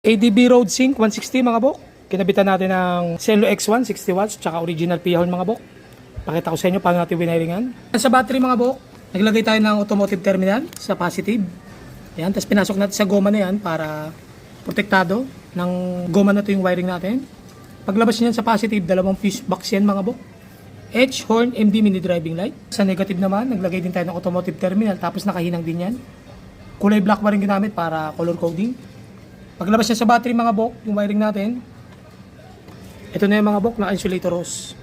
ADB Road Sync 160 mga bok. Kinabitan natin ng Celo X1 60 watts tsaka original P-horn mga bok. Pakita ko sa inyo paano natin winiringan. Sa battery mga bok, naglagay tayo ng automotive terminal sa positive. Yan, tapos pinasok natin sa goma na yan para protektado ng goma na to yung wiring natin. Paglabas niyan sa positive, dalawang fuse box yan mga bok. H, horn, MD mini driving light. Sa negative naman, naglagay din tayo ng automotive terminal tapos nakahinang din yan. Kulay black pa rin ginamit para color coding. Paglabas niya sa battery mga bok, yung wiring natin, ito na yung mga bok na insulator hose.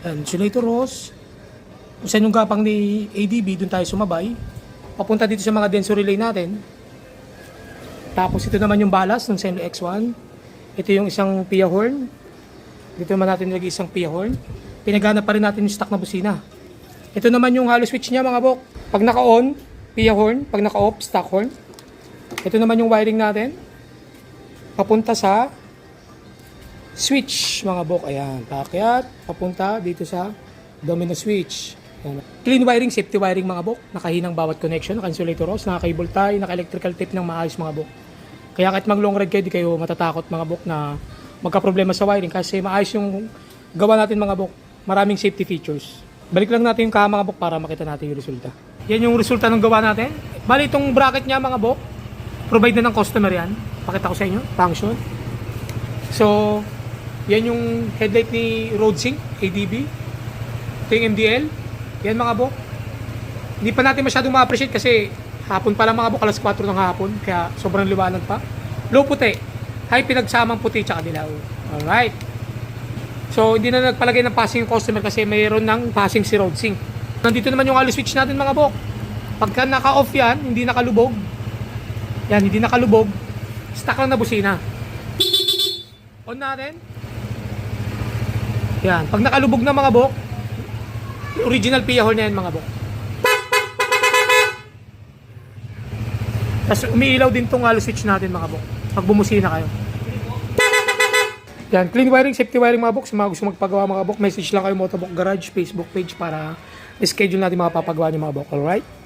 Insulator hose, kung saan yung gapang ni ADB, dun tayo sumabay. Papunta dito sa mga denso relay natin. Tapos ito naman yung balas ng Celo X1. Ito yung isang PIA horn. Dito naman natin nilagay isang PIA horn. Pinagana pa rin natin yung stock na busina. Ito naman yung hollow switch niya mga bok. Pag naka-on, PIA horn. Pag naka-off, stock horn. Ito naman yung wiring natin. Papunta sa switch mga bok. Ayan, paakyat, papunta dito sa domino switch. Ayan. Clean wiring, safety wiring mga bok. Nakahinang bawat connection, naka-insulator hose, naka-cable tie, naka-electrical tape ng maayos mga bok. Kaya kahit mag-long ride kayo, di kayo matatakot mga bok na magka-problema sa wiring kasi maayos yung gawa natin mga bok. Maraming safety features. Balik lang natin yung kaha mga bok para makita natin yung resulta. Yan yung resulta ng gawa natin. Bali itong bracket niya mga bok, provide na ng customer yan. Pakita ko sa inyo, function. So, yan yung headlight ni Road Sync, ADB. Ito yung MDL. Yan mga bok. Hindi pa natin masyadong ma-appreciate kasi hapon pa lang mga bok, alas 4 ng hapon. Kaya sobrang liwanag pa. Low puti. High pinagsamang puti tsaka dilaw. Alright. So, hindi na nagpalagay ng passing yung customer kasi mayroon ng passing si Road Sync. Nandito naman yung hollow switch natin mga bok. Pagka naka-off yan, hindi nakalubog. Yan, hindi nakalubog. Stock lang na busina. On natin. Yan, pag nakalubog na mga bok, original PIA horn na yan mga bok. Tapos umiilaw din tong hollow switch natin mga bok. Pag bumusina kayo. Yan, clean wiring, safety wiring mga bok. Sa mga gusto magpagawa mga bok, message lang kayo Motovlog Garage Facebook page para schedule natin mga papagawa niyo mga bok. Alright?